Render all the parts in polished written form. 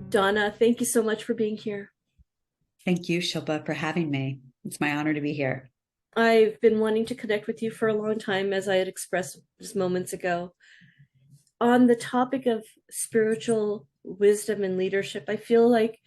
Donna, thank you so much for being here. Thank you, Shilpa, for having me. It's my honor to be here. I've been wanting to connect with you for a long time, as I had expressed just moments ago. On the topic of spiritual wisdom and leadership, I feel like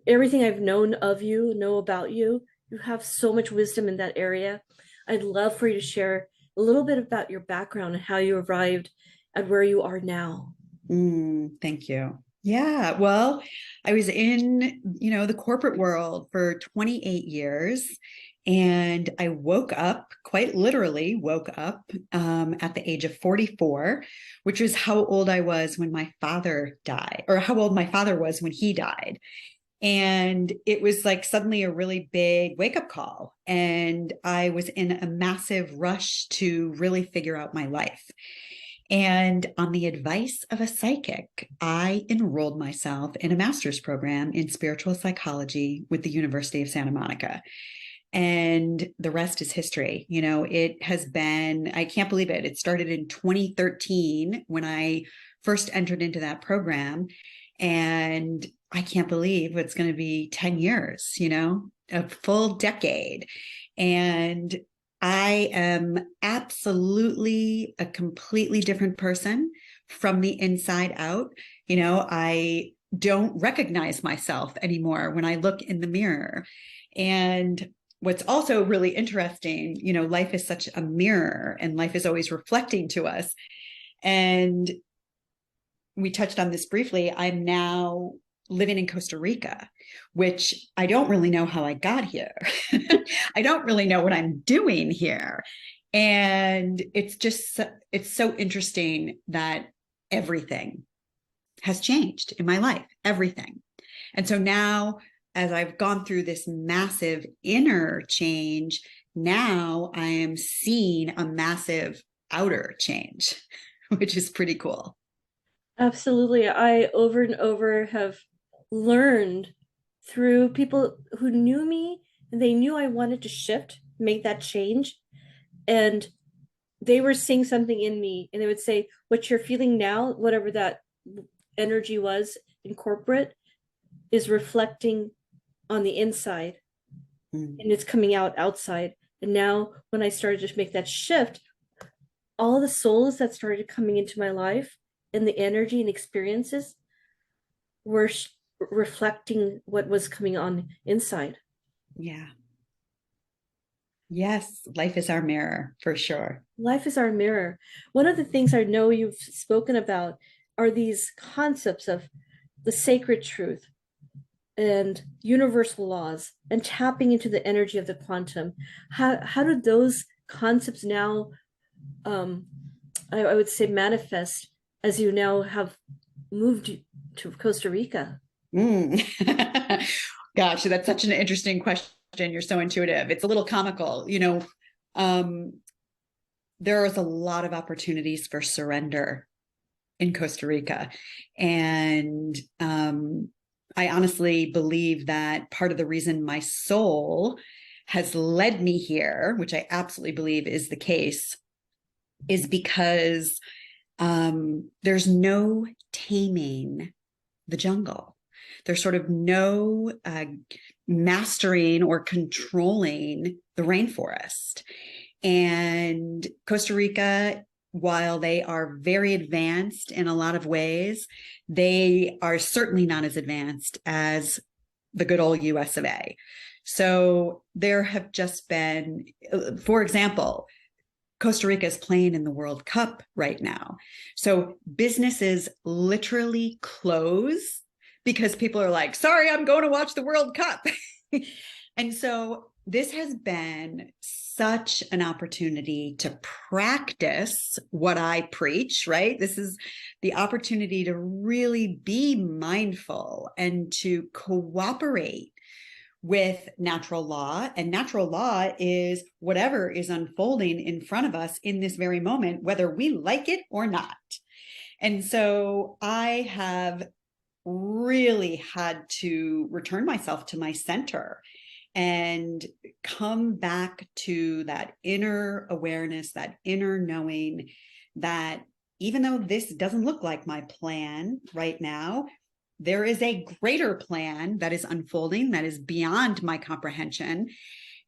everything I've known of you, know about you, you have so much wisdom in that area. I'd love for you to share a little bit about your background and how you arrived at where you are now. Thank you. Yeah, well, I was in, the corporate world for 28 years, and I woke up, quite literally woke up at the age of 44, which was how old I was when my father died, or how old my father was when he died. And it was like suddenly a really big wake up call. And I was in a massive rush to really figure out my life. And on the advice of a psychic, I enrolled myself in a master's program in spiritual psychology with the University of Santa Monica. And the rest is history. It has been, I can't believe it. It started in 2013 when I first entered into that program. And I can't believe it's going to be 10 years, a full decade. And I am absolutely a completely different person from the inside out. I don't recognize myself anymore when I look in the mirror. And what's also really interesting, life is such a mirror and life is always reflecting to us. And we touched on this briefly. I'm now living in Costa Rica, which I don't really know how I got here. I don't really know what I'm doing here. And it's so interesting that everything has changed in my life, everything. And so now, as I've gone through this massive inner change, now I am seeing a massive outer change, which is pretty cool. Absolutely. I over and over have learned through people who knew me and they knew I wanted to shift, make that change. And they were seeing something in me and they would say, what you're feeling now, whatever that energy was in corporate, is reflecting on the inside Mm. and it's coming out outside. And now when I started to make that shift, all the souls that started coming into my life and the energy and experiences were reflecting what was coming on inside. Yeah. Yes, life is our mirror for sure. Life is our mirror. One of the things I know you've spoken about are these concepts of the sacred truth and universal laws and tapping into the energy of the quantum. How do those concepts now, um, I would say, manifest as you now have moved to Costa Rica? Mm. Gosh, that's such an interesting question. You're so intuitive. It's a little comical. Um, there is a lot of opportunities for surrender in Costa Rica. And I honestly believe that part of the reason my soul has led me here, which I absolutely believe is the case, is because there's no taming the jungle. There's sort of no mastering or controlling the rainforest. And Costa Rica, while they are very advanced in a lot of ways, they are certainly not as advanced as the good old US of A. So there have just been, for example, Costa Rica is playing in the World Cup right now. So businesses literally close because people are like, sorry, I'm going to watch the World Cup. And so this has been such an opportunity to practice what I preach, right? This is the opportunity to really be mindful and to cooperate with natural law. And natural law is whatever is unfolding in front of us in this very moment, whether we like it or not. And so I have really had to return myself to my center and come back to that inner awareness, that inner knowing that even though this doesn't look like my plan right now, there is a greater plan that is unfolding, that is beyond my comprehension.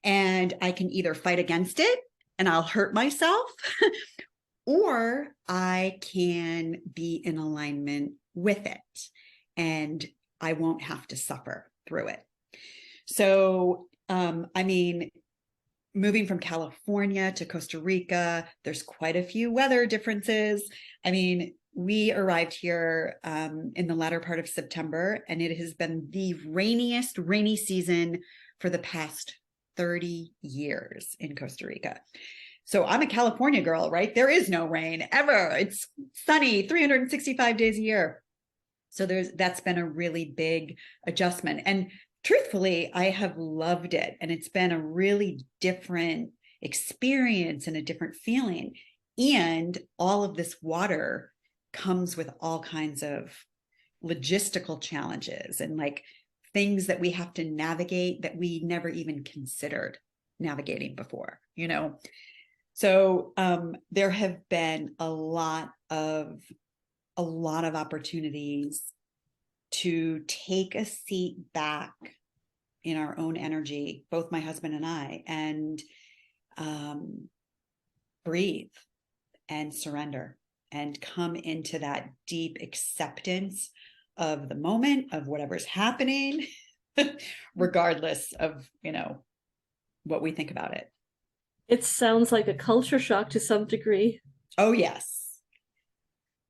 And I can either fight against it and I'll hurt myself, or I can be in alignment with it and I won't have to suffer through it. So, I mean, moving from California to Costa Rica, there's quite a few weather differences. I mean, we arrived here in the latter part of September, and it has been the rainiest rainy season for the past 30 years in Costa Rica. So I'm a California girl, right? There is no rain ever. It's sunny 365 days a year. So that's been a really big adjustment. And truthfully, I have loved it. And it's been a really different experience and a different feeling. And all of this water comes with all kinds of logistical challenges and like things that we have to navigate that we never even considered navigating before, you know? So there have been a lot of opportunities to take a seat back in our own energy, both my husband and I, and breathe and surrender and come into that deep acceptance of the moment, of whatever's happening, regardless of, you know, what we think about it. It sounds like a culture shock to some degree. Oh, yes.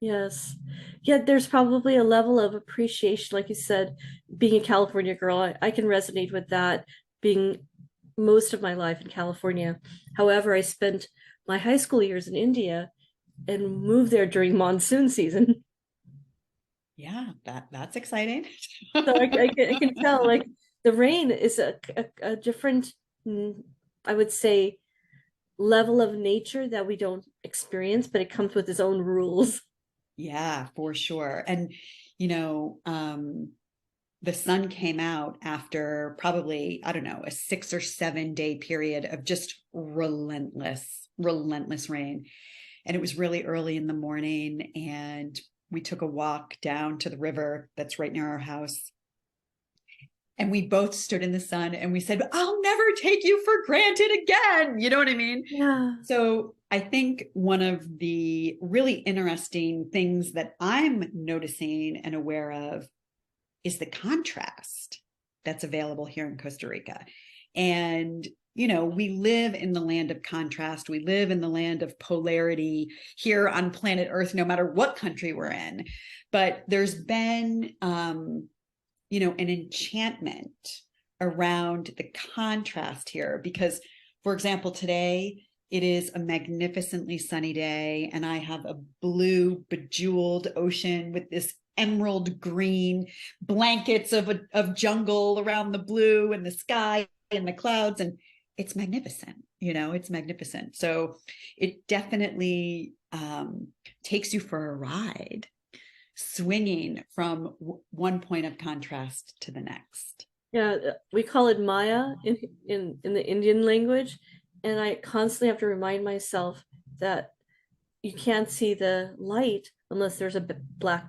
Yes. Yeah, there's probably a level of appreciation, like you said, being a California girl. I can resonate with that, being most of my life in California. However, I spent my high school years in India and moved there during monsoon season. Yeah, that's exciting. So I can tell, like, the rain is a different, I would say, level of nature that we don't experience, but it comes with its own rules. Yeah, for sure. And, you know, the sun came out after probably, I don't know, a 6 or 7 day period of just relentless rain. And it was really early in the morning. And we took a walk down to the river that's right near our house. And we both stood in the sun and we said, I'll never take you for granted again. You know what I mean? Yeah. So I think one of the really interesting things that I'm noticing and aware of is the contrast that's available here in Costa Rica. And, you know, we live in the land of contrast. We live in the land of polarity here on planet Earth, no matter what country we're in. But there's been, you know, an enchantment around the contrast here because, for example, today it is a magnificently sunny day and I have a blue bejeweled ocean with this emerald green blankets of jungle around the blue and the sky and the clouds, and it's magnificent. You know, it's magnificent. So it definitely takes you for a ride, swinging from one point of contrast to the next. Yeah, we call it Maya in the Indian language, and I constantly have to remind myself that you can't see the light unless there's a black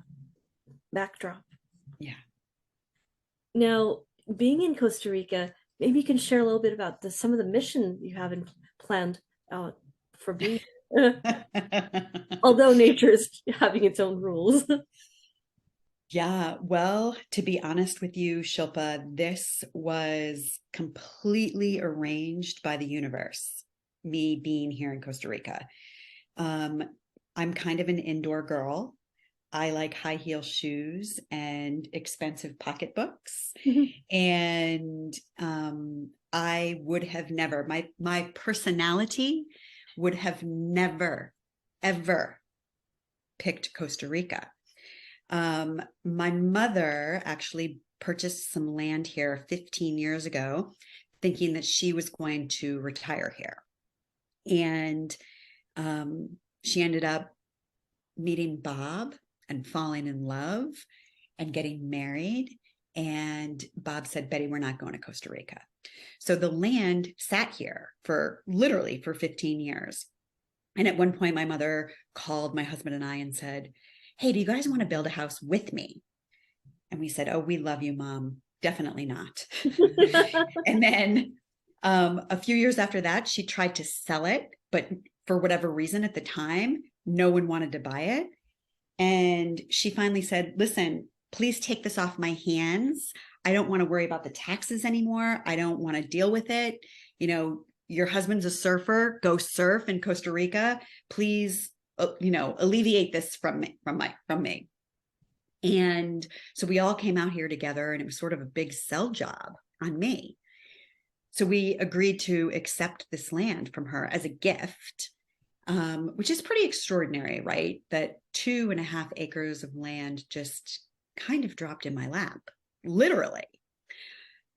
backdrop. Yeah. Now, being in Costa Rica, maybe you can share a little bit about some of the mission you have planned out for being. Although nature is having its own rules. Yeah, well, to be honest with you, Shilpa, this was completely arranged by the universe, me being here in Costa Rica. I'm kind of an indoor girl. I like high heel shoes and expensive pocketbooks. And I would have never, my personality would have never, ever picked Costa Rica. My mother actually purchased some land here 15 years ago, thinking that she was going to retire here. And she ended up meeting Bob and falling in love and getting married. And Bob said, Betty, we're not going to Costa Rica. So the land sat here for literally for 15 years. And at one point, my mother called my husband and I and said, hey, do you guys want to build a house with me? And we said, oh, we love you, Mom. Definitely not. And then a few years after that, she tried to sell it, but for whatever reason at the time, no one wanted to buy it. And she finally said, listen, please take this off my hands. I don't want to worry about the taxes anymore. I don't want to deal with it. You know, your husband's a surfer. Go surf in Costa Rica. Please, alleviate this from me. And so we all came out here together, and it was sort of a big sell job on me. So we agreed to accept this land from her as a gift, which is pretty extraordinary, right? That 2.5 acres of land just kind of dropped in my lap, literally.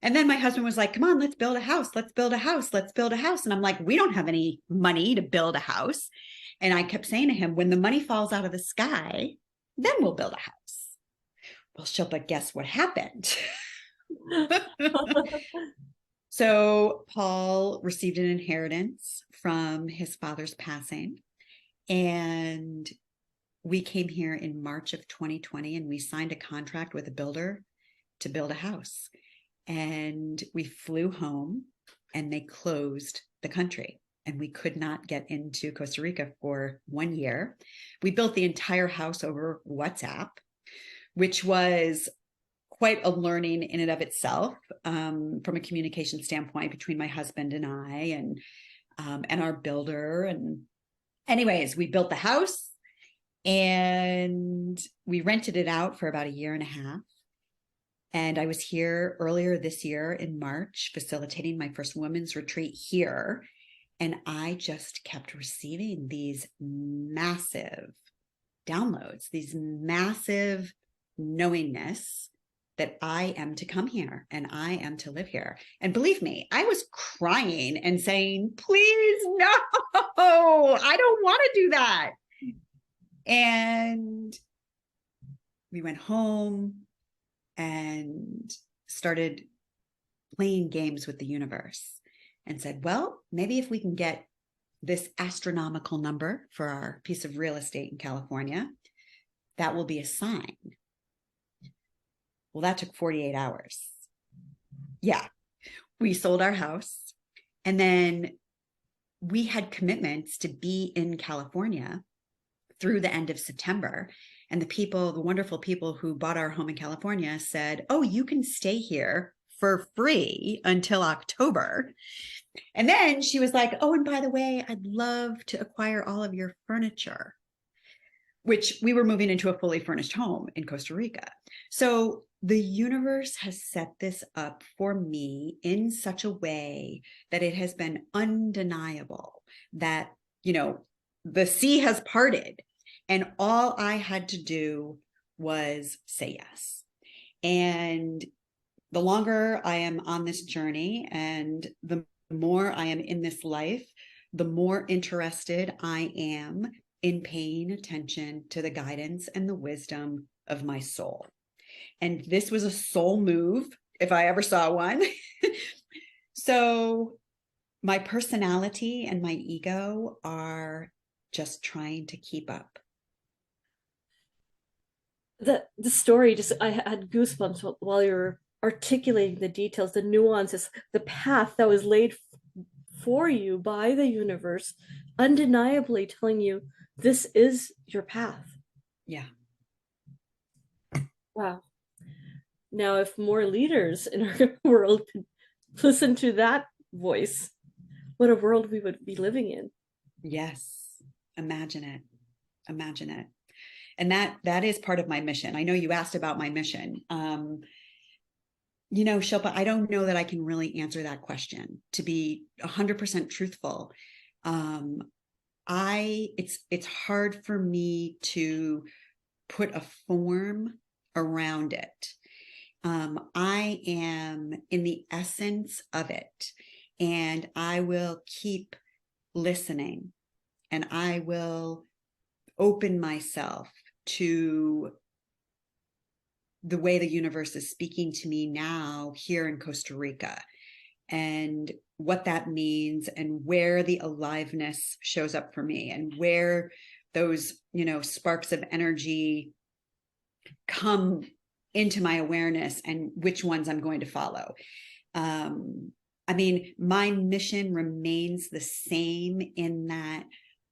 And then my husband was like, come on, let's build a house. Let's build a house. Let's build a house. And I'm like, we don't have any money to build a house. And I kept saying to him, when the money falls out of the sky, then we'll build a house. Well, Shilpa, guess what happened? So Paul received an inheritance from his father's passing. And we came here in March of 2020, and we signed a contract with a builder to build a house. And we flew home, and they closed the country, and we could not get into Costa Rica for 1 year. We built the entire house over WhatsApp, which was quite a learning in and of itself, from a communication standpoint between my husband and I, and our builder. And anyways, we built the house, and we rented it out for about 1.5 years. And I was here earlier this year in March, facilitating my first women's retreat here. And I just kept receiving these massive downloads, these massive knowingness that I am to come here and I am to live here. And believe me, I was crying and saying, please, no, I don't want to do that. And we went home and started playing games with the universe and said, well, maybe if we can get this astronomical number for our piece of real estate in California, that will be a sign. Well, that took 48 hours. Yeah, we sold our house, and then we had commitments to be in California through the end of September. And the wonderful people who bought our home in California said, oh, you can stay here for free until October. And then she was like, oh, and by the way, I'd love to acquire all of your furniture, which we were moving into a fully furnished home in Costa Rica. So the universe has set this up for me in such a way that it has been undeniable that, the sea has parted, and all I had to do was say yes. And the longer I am on this journey and the more I am in this life, the more interested I am in paying attention to the guidance and the wisdom of my soul. And this was a soul move, if I ever saw one. So my personality and my ego are just trying to keep up. The story, just I had goosebumps while you were articulating the details, the nuances, the path that was laid for you by the universe, undeniably telling you this is your path. Yeah. Wow. Now, if more leaders in our world could listen to that voice, what a world we would be living in. Yes. Imagine it. Imagine it. And that is part of my mission. I know you asked about my mission. Shilpa, I don't know that I can really answer that question, to be 100% truthful. It's hard for me to put a form around it. I am in the essence of it, and I will keep listening, and I will open myself to the way the universe is speaking to me now here in Costa Rica, and what that means, and where the aliveness shows up for me, and where those, sparks of energy come into my awareness and which ones I'm going to follow. I mean, my mission remains the same in that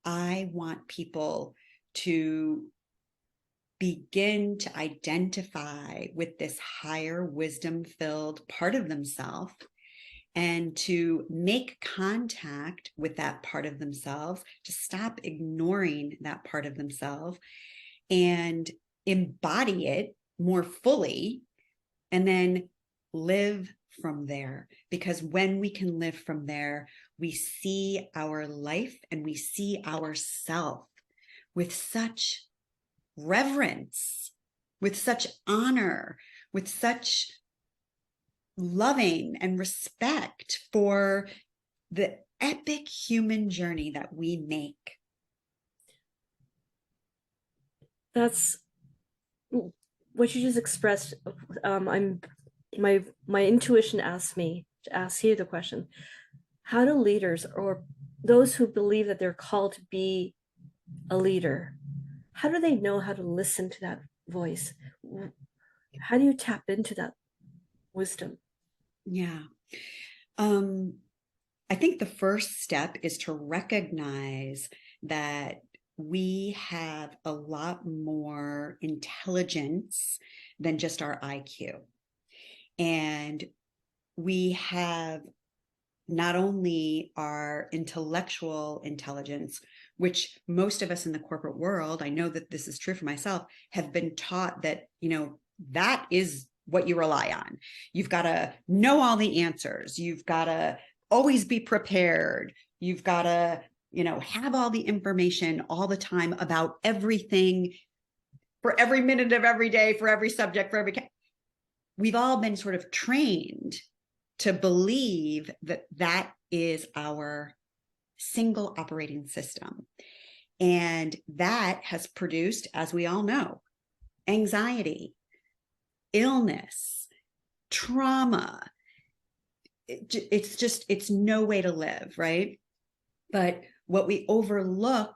I want people to begin to identify with this higher wisdom-filled part of themselves and to make contact with that part of themselves, to stop ignoring that part of themselves and embody it more fully, and then live from there. Because when we can live from there, we see our life and we see ourself with such reverence, with such honor, with such loving and respect for the epic human journey that we make. That's what you just expressed. I'm my intuition asked me to ask you the question: how do leaders, or those who believe that they're called to be a leader, how do they know how to listen to that voice? How do you tap into that wisdom? Yeah. I think the first step is to recognize that we have a lot more intelligence than just our IQ. And we have not only our intellectual intelligence, which most of us in the corporate world, I know that this is true for myself, have been taught that, that is what you rely on. You've got to know all the answers. You've got to always be prepared. You've got to, have all the information all the time about everything for every minute of every day, for every subject, for every. We've all been sort of trained to believe that that is our single operating system. And that has produced, as we all know, anxiety, illness, trauma. It's no way to live, right? But what we overlook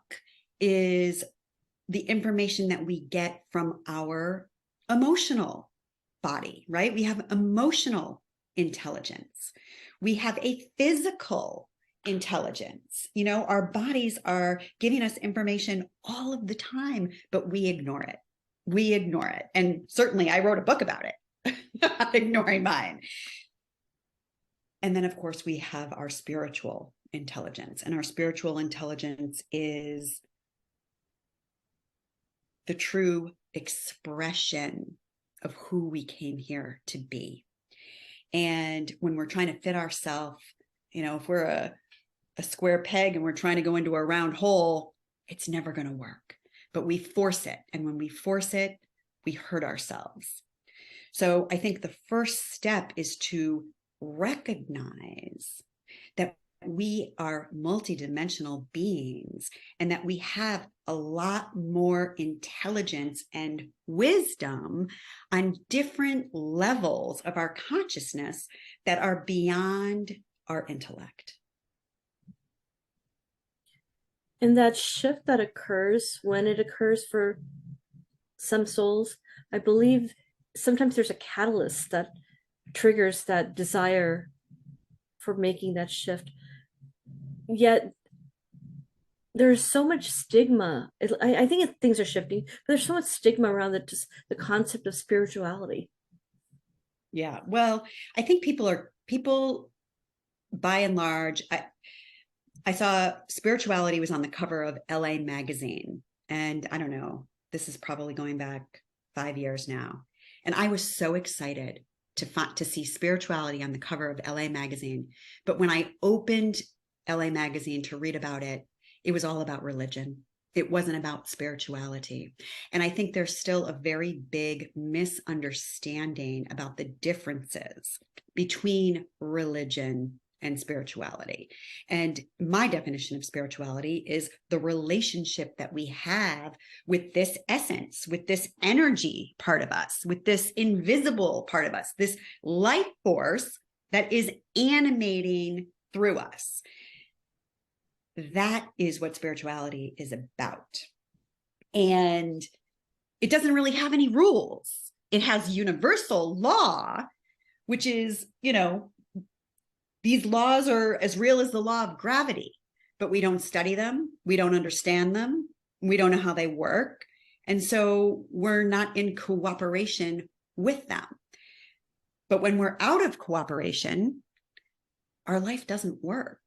is the information that we get from our emotional body, right? We have emotional intelligence. We have a physical intelligence. Our bodies are giving us information all of the time, but we ignore it. We ignore it. And certainly I wrote a book about it, ignoring mine. And then, of course, we have our spiritual intelligence. And our spiritual intelligence is the true expression of who we came here to be. And when we're trying to fit ourselves, if we're a square peg and we're trying to go into a round hole, it's never going to work. But we force it. And when we force it, we hurt ourselves. So I think the first step is to recognize that we are multidimensional beings and that we have a lot more intelligence and wisdom on different levels of our consciousness that are beyond our intellect. And that shift that occurs, when it occurs for some souls, I believe sometimes there's a catalyst that triggers that desire for making that shift. Yet there's so much stigma. I think things are shifting, but there's so much stigma around just the concept of spirituality. Yeah. Well, I think people by and large, I saw spirituality was on the cover of LA magazine. And I don't know, this is probably going back 5 years now. And I was so excited to see spirituality on the cover of LA magazine. But when I opened LA magazine to read about it, it was all about religion. It wasn't about spirituality. And I think there's still a very big misunderstanding about the differences between religion and spirituality. And my definition of spirituality is the relationship that we have with this essence, with this energy part of us, with this invisible part of us, this life force that is animating through us. That is what spirituality is about. And it doesn't really have any rules. it has universal law, which is, these laws are as real as the law of gravity, but we don't study them. We don't understand them. We don't know how they work. And so we're not in cooperation with them. But when we're out of cooperation, our life doesn't work.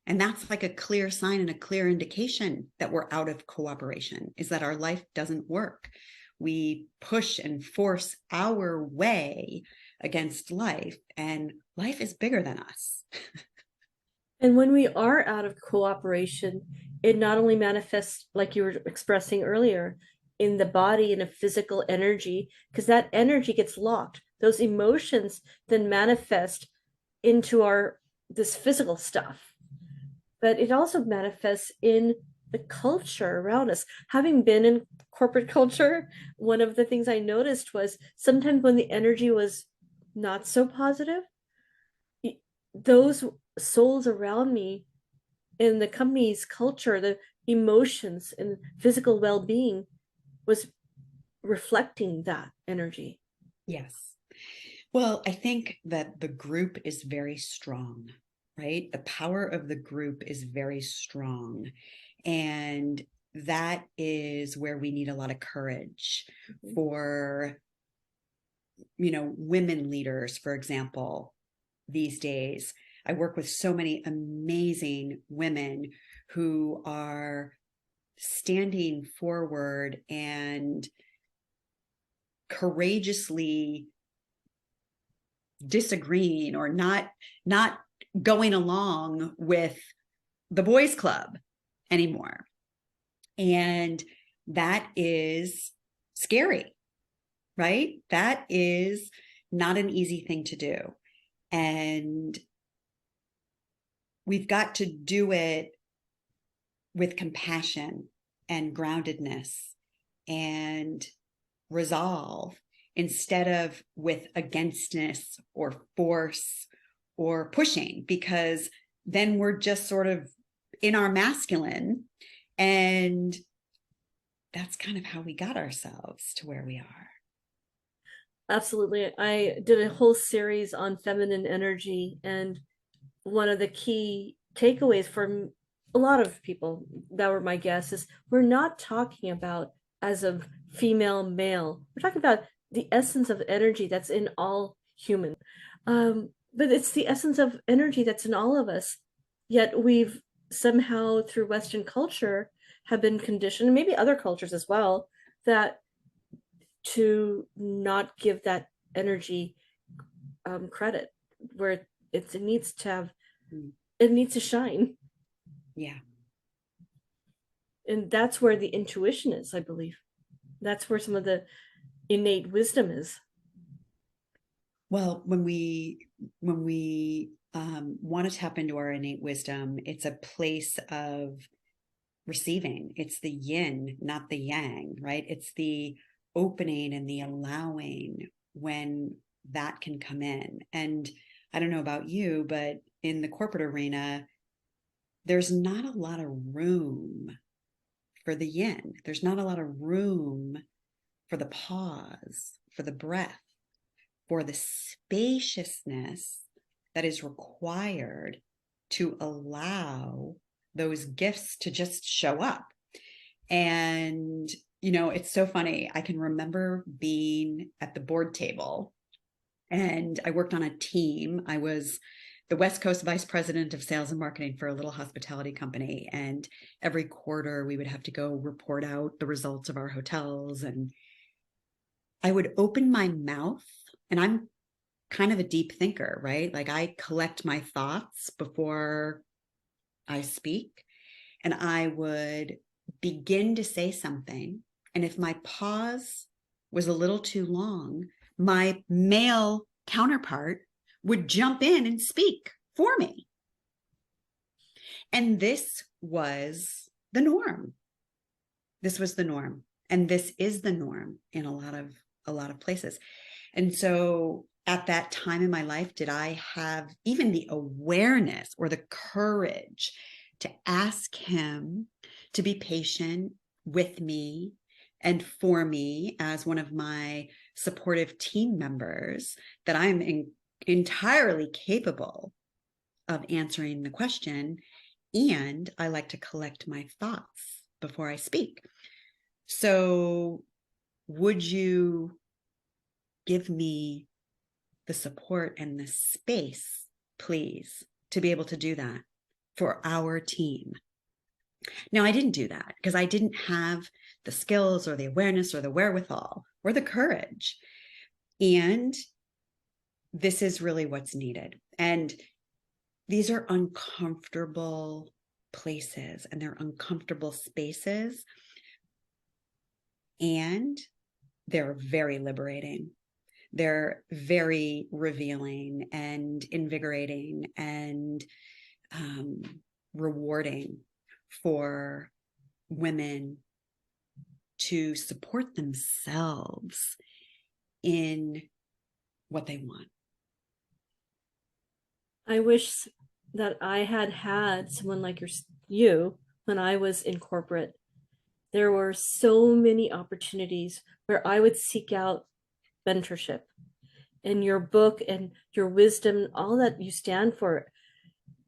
And that's like a clear sign and a clear indication that we're out of cooperation, is that our life doesn't work. We push and force our way against life, and life is bigger than us. And when we are out of cooperation, it not only manifests, like you were expressing earlier, in the body in a physical energy, because that energy gets locked. Those emotions then manifest into our this physical stuff. But it also manifests in the culture around us. Having been in corporate culture, one of the things I noticed was sometimes when the energy was not so positive, those souls around me in the company's culture, the emotions and physical well-being was reflecting that energy. Yes. Well, I think that the group is very strong, right? The power of the group is very strong. And that is where we need a lot of courage for, women leaders, for example, these days. I work with so many amazing women who are standing forward and courageously disagreeing or not going along with the boys club anymore. And that is scary, right? That is not an easy thing to do. And we've got to do it with compassion and groundedness and resolve, instead of with againstness or force or pushing, because then we're just sort of in our masculine. And that's kind of how we got ourselves to where we are. Absolutely. I did a whole series on feminine energy, and one of the key takeaways from a lot of people that were my guests is we're not talking about as of female, male. We're talking about the essence of energy that's in all human. But it's the essence of energy that's in all of us. Yet we've somehow, through Western culture, have been conditioned, and maybe other cultures as well, that to not give that energy credit where it needs to have, it needs to shine. Yeah. And that's where the intuition is, I believe. That's where some of the innate wisdom is. Well, when we want to tap into our innate wisdom, it's a place of receiving. It's the yin, not the yang, right? It's the opening and the allowing when that can come in. And I don't know about you, but in the corporate arena, there's not a lot of room for the yin. There's not a lot of room for the pause, for the breath, for the spaciousness that is required to allow those gifts to just show up. And, it's so funny. I can remember being at the board table, and I worked on a team. I was the West Coast vice president of sales and marketing for a little hospitality company. And every quarter we would have to go report out the results of our hotels. And I would open my mouth, and I'm kind of a deep thinker, right? Like I collect my thoughts before I speak, and I would begin to say something. And if my pause was a little too long, my male counterpart would jump in and speak for me. And this was the norm. This was the norm. And this is the norm in a lot of places. And so at that time in my life, did I have even the awareness or the courage to ask him to be patient with me and for me as one of my supportive team members that I'm entirely capable of answering the question. And I like to collect my thoughts before I speak. So would you give me the support and the space, please, to be able to do that for our team? Now, I didn't do that because I didn't have the skills or the awareness or the wherewithal or the courage. And this is really what's needed. And these are uncomfortable places and they're uncomfortable spaces. And they're very liberating. They're very revealing and invigorating and rewarding for women to support themselves in what they want. I wish that I had someone like you when I was in corporate. There were so many opportunities where I would seek out mentorship. And your book and your wisdom, all that you stand for,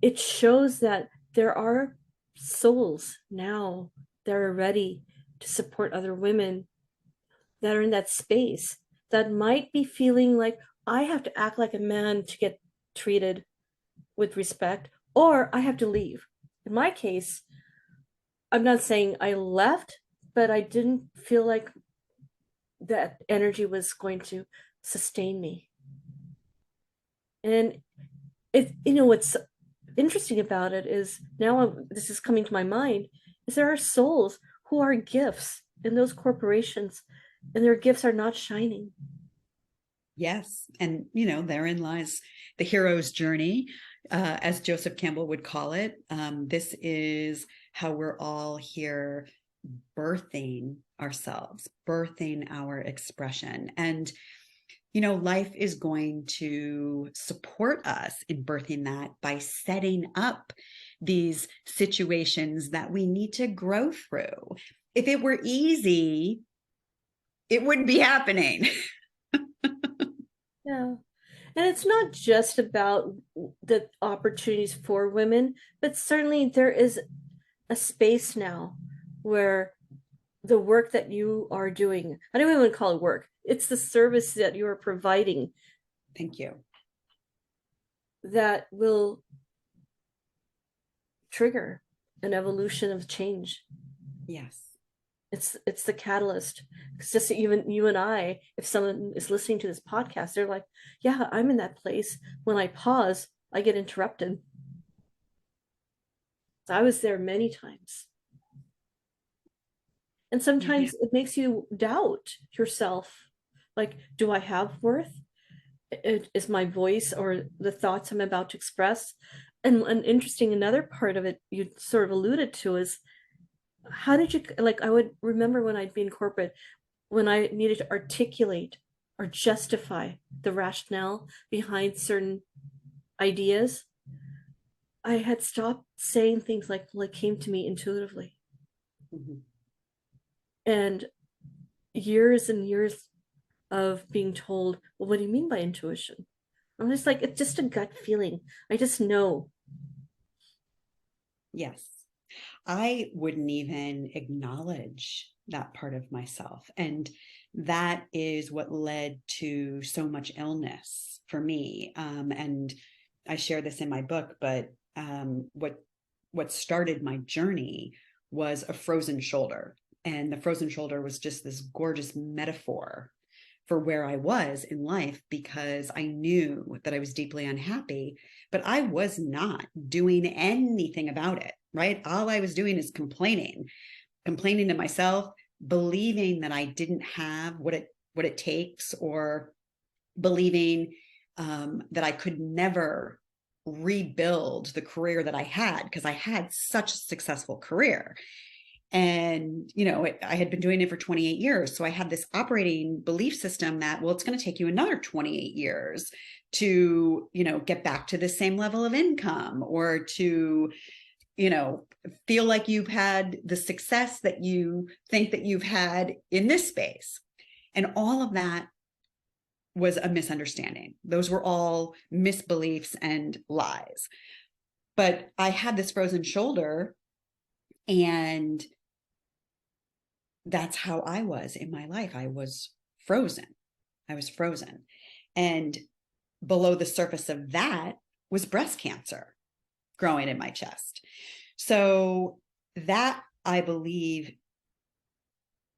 it shows that there are souls now that are ready to support other women that are in that space that might be feeling like I have to act like a man to get treated with respect, or I have to leave. In my case, I'm not saying I left, but I didn't feel like that energy was going to sustain me. And what's interesting about it is now this is coming to my mind is there are souls who are gifts in those corporations and their gifts are not shining. Yes. And, therein lies the hero's journey, as Joseph Campbell would call it. This is how we're all here birthing ourselves, birthing our expression. And, life is going to support us in birthing that by setting up these situations that we need to grow through. If it were easy, it wouldn't be happening. Yeah. And it's not just about the opportunities for women, but certainly there is a space now where the work that you are doing, I don't even want to call it work, it's the service that you are providing. Thank you. That will trigger an evolution of change. Yes. It's the catalyst. It's just even you and I, if someone is listening to this podcast, they're like, yeah, I'm in that place. When I pause, I get interrupted. I was there many times. And Yeah. sometimes it makes you doubt yourself. Like, do I have worth? Is my voice or the thoughts I'm about to express? And interesting, another part of it you sort of alluded to is how did you, like, I would remember when I'd be in corporate, when I needed to articulate or justify the rationale behind certain ideas, I had stopped saying things like came to me intuitively. Mm-hmm. And years and years of being told, well, what do you mean by intuition? I'm just like, it's just a gut feeling. I just know. Yes. I wouldn't even acknowledge that part of myself. And that is what led to so much illness for me. And I share this in my book, but what started my journey was a frozen shoulder. And the frozen shoulder was just this gorgeous metaphor for where I was in life because I knew that I was deeply unhappy, but I was not doing anything about it, right? All I was doing is complaining to myself, believing that I didn't have what it takes, or believing that I could never rebuild the career that I had because I had such a successful career. And, I had been doing it for 28 years. So I had this operating belief system that, well, it's going to take you another 28 years to, get back to the same level of income or to, feel like you've had the success that you think that you've had in this space. And all of that was a misunderstanding. Those were all misbeliefs and lies. But I had this frozen shoulder, and that's how I was in my life. I was frozen. I was frozen. And below the surface of that was breast cancer growing in my chest. So that, I believe,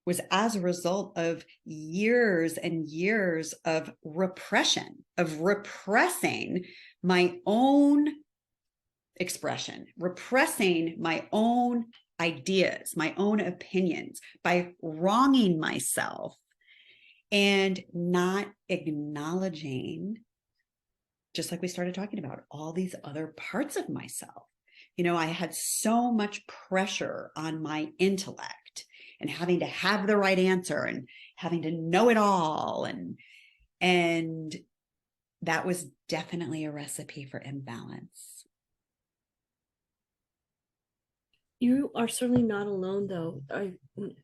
was as a result of years and years of repression, of repressing my own expression, repressing my own ideas, my own opinions, by wronging myself and not acknowledging, just like we started talking about, all these other parts of myself. You know, I had so much pressure on my intellect and having to have the right answer and having to know it all. And that was definitely a recipe for imbalance. You are certainly not alone, though.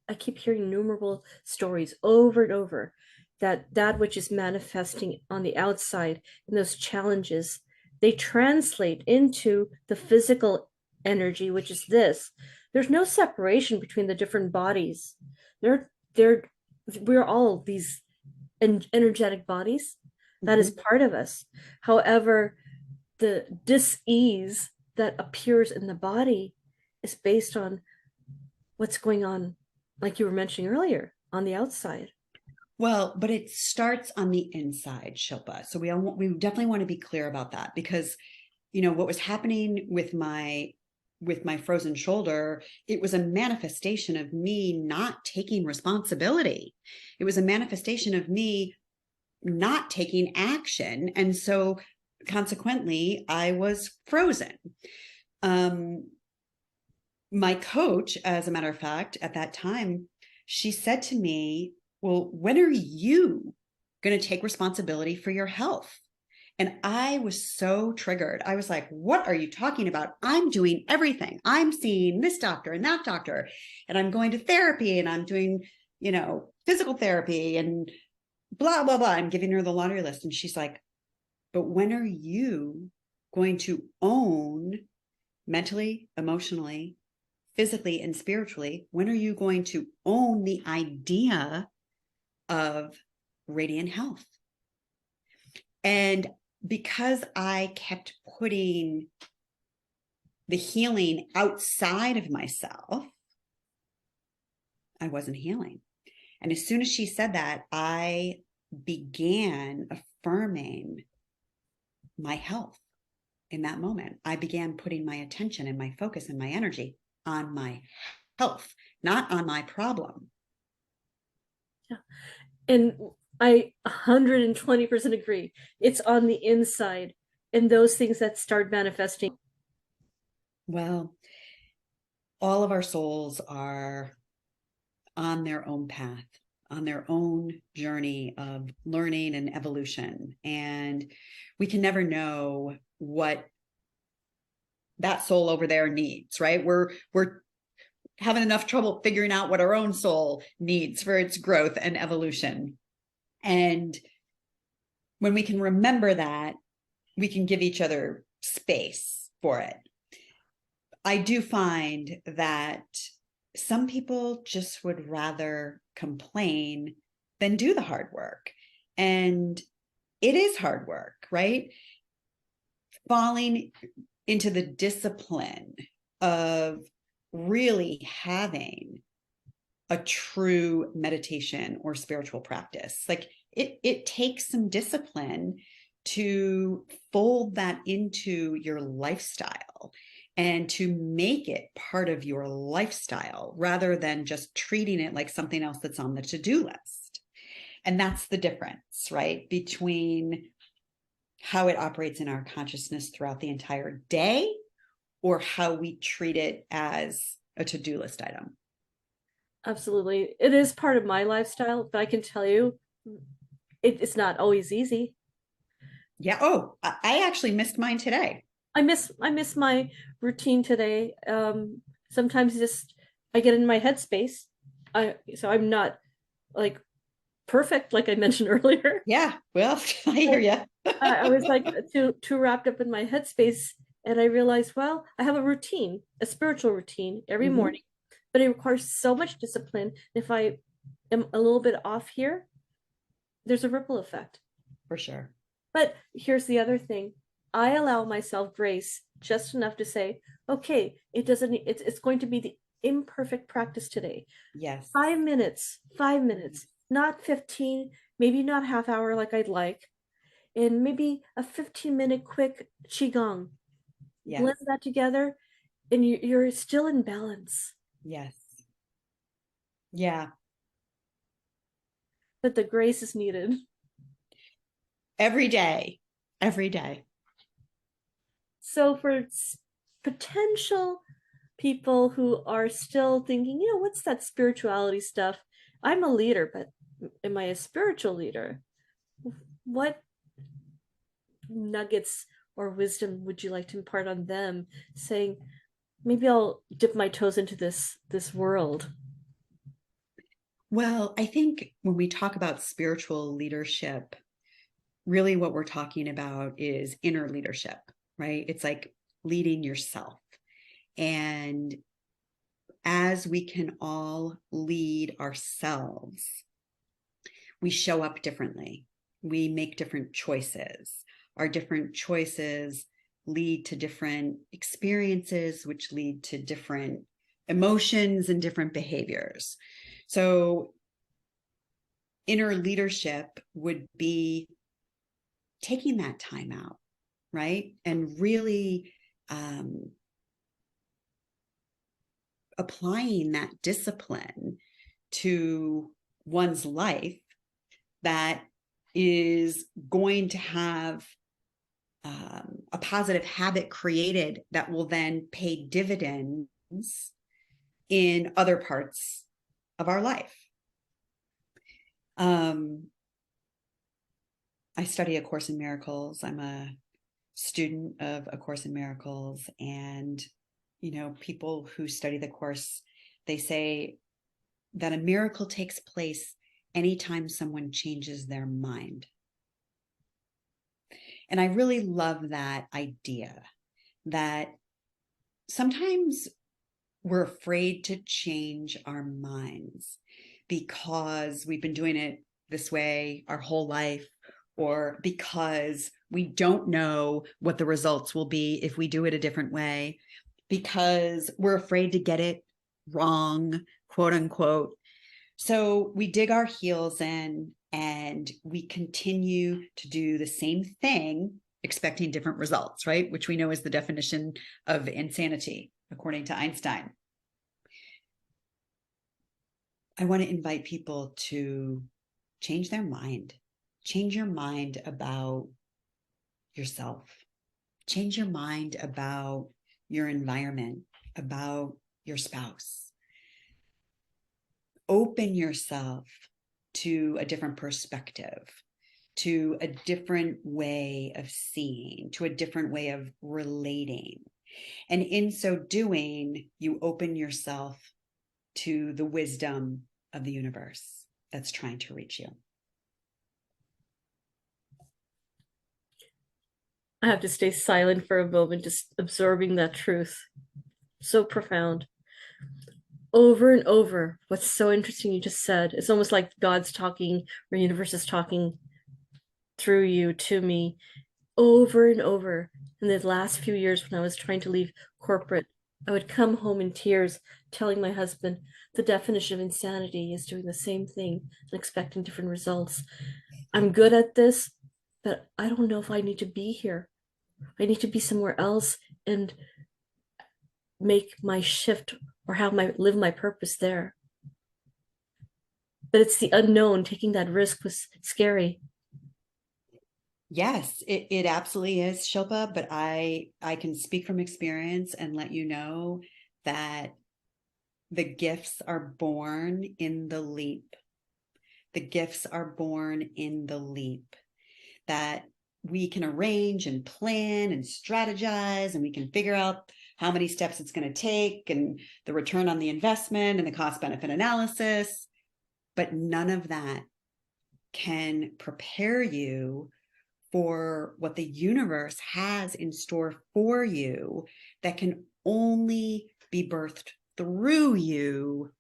I keep hearing innumerable stories over and over that that which is manifesting on the outside and those challenges, they translate into the physical energy, which is this. There's no separation between the different bodies. They're we're all these energetic bodies. That is Mhm. part of us. However, the dis-ease that appears in the body is based on what's going on, like you were mentioning earlier, on the outside. Well, but it starts on the inside, Shilpa. So we definitely want to be clear about that, because you know what was happening with my frozen shoulder, it was a manifestation of me not taking responsibility. It was a manifestation of me not taking action, and so consequently I was frozen. um my coach, as a matter of fact, at that time, she said to me, well, when are you going to take responsibility for your health? And I was so triggered. I was like, what are you talking about? I'm doing everything. I'm seeing this doctor and that doctor, and I'm going to therapy, and I'm doing, physical therapy and blah, blah, blah. I'm giving her the laundry list. And she's like, but when are you going to own mentally, emotionally, physically, and spiritually? When are you going to own the idea of radiant health? And because I kept putting the healing outside of myself, I wasn't healing. And as soon as she said that, I began affirming my health in that moment. I began putting my attention and my focus and my energy on my health, not on my problem. Yeah. And I 120% agree. It's on the inside and those things that start manifesting. Well, all of our souls are on their own path, on their own journey of learning and evolution. And we can never know what that soul over there needs, right? We're having enough trouble figuring out what our own soul needs for its growth and evolution. And when we can remember that, we can give each other space for it. I do find that some people just would rather complain than do the hard work. And it is hard work, right? Falling into the discipline of really having a true meditation or spiritual practice. Like it takes some discipline to fold that into your lifestyle and to make it part of your lifestyle rather than just treating it like something else that's on the to-do list. And that's the difference, right? Between how it operates in our consciousness throughout the entire day or how we treat it as a to-do list item. Absolutely. It is part of my lifestyle, but I can tell you it's not always easy. Yeah. Oh, I actually missed mine today. I miss my routine today. Sometimes just I get in my headspace. I'm not like perfect, like I mentioned earlier. Yeah, well, I hear you. I was like too wrapped up in my headspace, and I realized, well, I have a routine, a spiritual routine every Hmm. morning, but it requires so much discipline. If I am a little bit off here, there's a ripple effect. For sure. But here's the other thing. I allow myself grace just enough to say, okay, it doesn't, it's going to be the imperfect practice today. Yes. 5 minutes, 5 minutes, not 15, maybe not half hour like I'd like, and maybe a 15-minute quick qigong. Yes. Blend that together, and you're still in balance. Yes. Yeah. But the grace is needed. Every day. Every day. So for potential people who are still thinking, what's that spirituality stuff? I'm a leader, but am I a spiritual leader? What nuggets or wisdom would you like to impart on them, saying, maybe I'll dip my toes into this world? Well, I think when we talk about spiritual leadership, really what we're talking about is inner leadership, right? It's like leading yourself. And as we can all lead ourselves, we show up differently. We make different choices. Our different choices lead to different experiences, which lead to different emotions and different behaviors. So, inner leadership would be taking that time out, right? And really applying that discipline to one's life that is going to have a positive habit created that will then pay dividends in other parts of our life. I study A Course in Miracles. I'm a student of A Course in Miracles. And, people who study the Course, they say that a miracle takes place anytime someone changes their mind. And I really love that idea that sometimes we're afraid to change our minds because we've been doing it this way our whole life, or because we don't know what the results will be if we do it a different way, because we're afraid to get it wrong, quote unquote. So we dig our heels in and we continue to do the same thing, expecting different results, right? Which we know is the definition of insanity, according to Einstein. I want to invite people to change their mind. Change your mind about yourself. Change your mind about your environment, about your spouse. Open yourself to a different perspective, to a different way of seeing, to a different way of relating. And in so doing, you open yourself to the wisdom of the universe that's trying to reach you. I have to stay silent for a moment, just absorbing that truth. So profound. Over and over, what's so interesting you just said, it's almost like God's talking, or universe is talking through you to me over and over. In the last few years when I was trying to leave corporate, I would come home in tears telling my husband the definition of insanity is doing the same thing and expecting different results. I'm good at this, but I don't know if I need to be here. I need to be somewhere else and make my shift or have my live my purpose there. But it's the unknown. Taking that risk was scary. Yes, it absolutely is, Shilpa, but I can speak from experience and let you know that the gifts are born in the leap. The gifts are born in the leap. That we can arrange and plan and strategize, and we can figure out how many steps it's going to take and the return on the investment and the cost benefit analysis. But none of that can prepare you for what the universe has in store for you that can only be birthed through you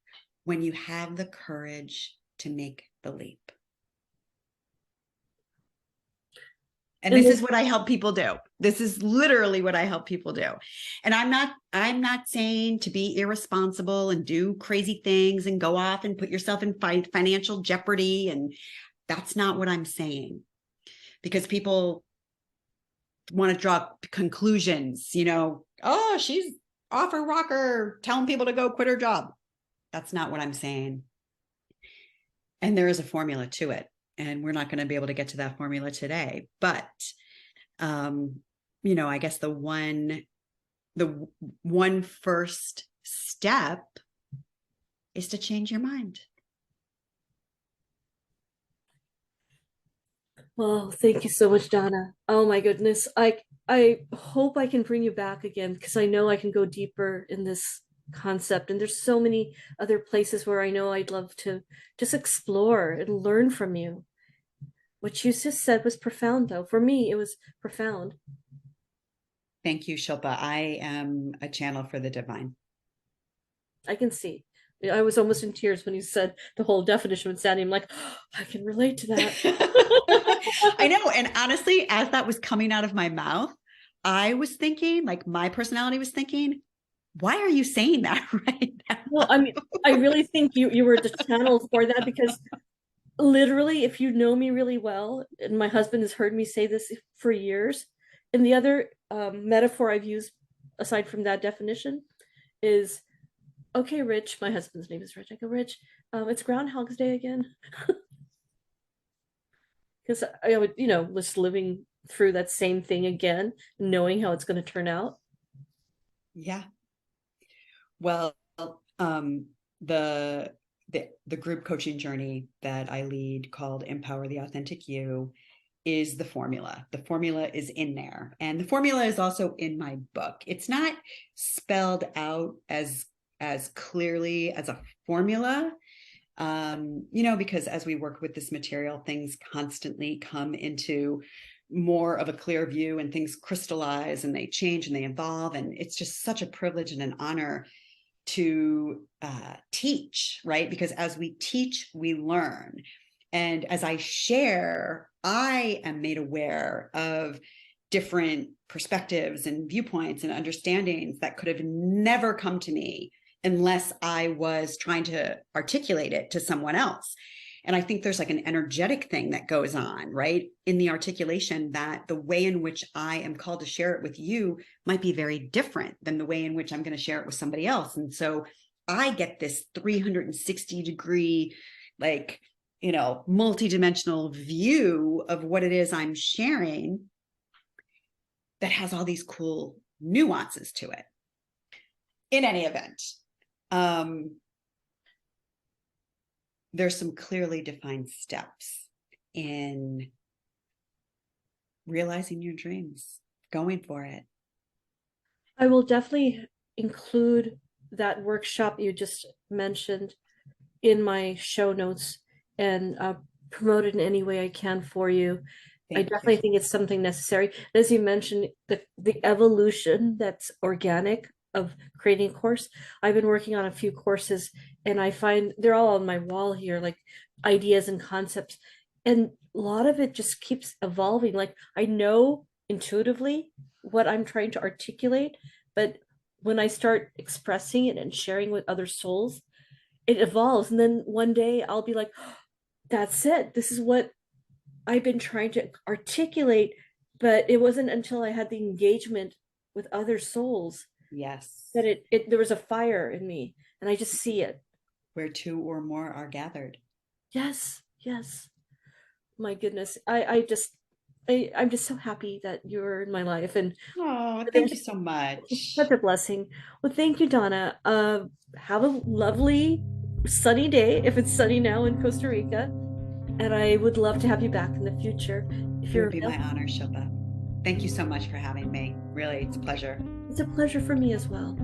when you have the courage to make the leap. And this is what I help people do. This is literally what I help people do. And I'm not saying to be irresponsible and do crazy things and go off and put yourself in financial jeopardy. And that's not what I'm saying. Because people want to draw conclusions, oh, she's off her rocker, telling people to go quit her job. That's not what I'm saying. And there is a formula to it. And we're not going to be able to get to that formula today. But, I guess the one first step is to change your mind. Well, thank you so much, Donna. Oh my goodness. I hope I can bring you back again because I know I can go deeper in this concept. And there's so many other places where I know I'd love to just explore and learn from you. What you just said was profound, though. For me, it was profound. Thank you, Shilpa. I am a channel for the divine. I can see. I was almost in tears when you said the whole definition of insanity. I'm like, oh, I can relate to that. I know. And honestly, as that was coming out of my mouth, I was thinking, like my personality was thinking, why are you saying that right now? Well, I mean, I really think you were the channel for that because literally, if you know me really well, and my husband has heard me say this for years, and the other metaphor I've used aside from that definition is, okay, Rich, my husband's name is Rich. I go, Rich, it's Groundhog's Day again. Because I would, was living through that same thing again, knowing how it's going to turn out. Yeah. Well, the group coaching journey that I lead called Empower the Authentic You is the formula. The formula is in there. And the formula is also in my book. It's not spelled out as clearly as a formula, because as we work with this material, things constantly come into more of a clear view and things crystallize and they change and they evolve. And it's just such a privilege and an honor to teach, right? Because as we teach, we learn. And as I share, I am made aware of different perspectives and viewpoints and understandings that could have never come to me unless I was trying to articulate it to someone else. And I think there's like an energetic thing that goes on, right? In the articulation, that the way in which I am called to share it with you might be very different than the way in which I'm going to share it with somebody else. And so I get this 360-degree, multidimensional view of what it is I'm sharing that has all these cool nuances to it. In any event, there's some clearly defined steps in realizing your dreams, going for it. I will definitely include that workshop you just mentioned in my show notes and promote it in any way I can for you. I definitely think it's something necessary. As you mentioned, the evolution that's organic of creating a course. I've been working on a few courses and I find they're all on my wall here, like ideas and concepts. And a lot of it just keeps evolving. Like I know intuitively what I'm trying to articulate, but when I start expressing it and sharing with other souls, it evolves. And then one day I'll be like, oh, that's it. This is what I've been trying to articulate. But it wasn't until I had the engagement with other souls that there was a fire in me, and I just see it. Where two or more are gathered. Yes. My goodness. I'm just so happy that you're in my life. And thank you so much. Such a blessing. Well, thank you, Donna. Have a lovely sunny day if it's sunny now in Costa Rica. And I would love to have you back in the future. It would be my honor, Shilpa. Thank you so much for having me. Really, it's a pleasure. It's a pleasure for me as well.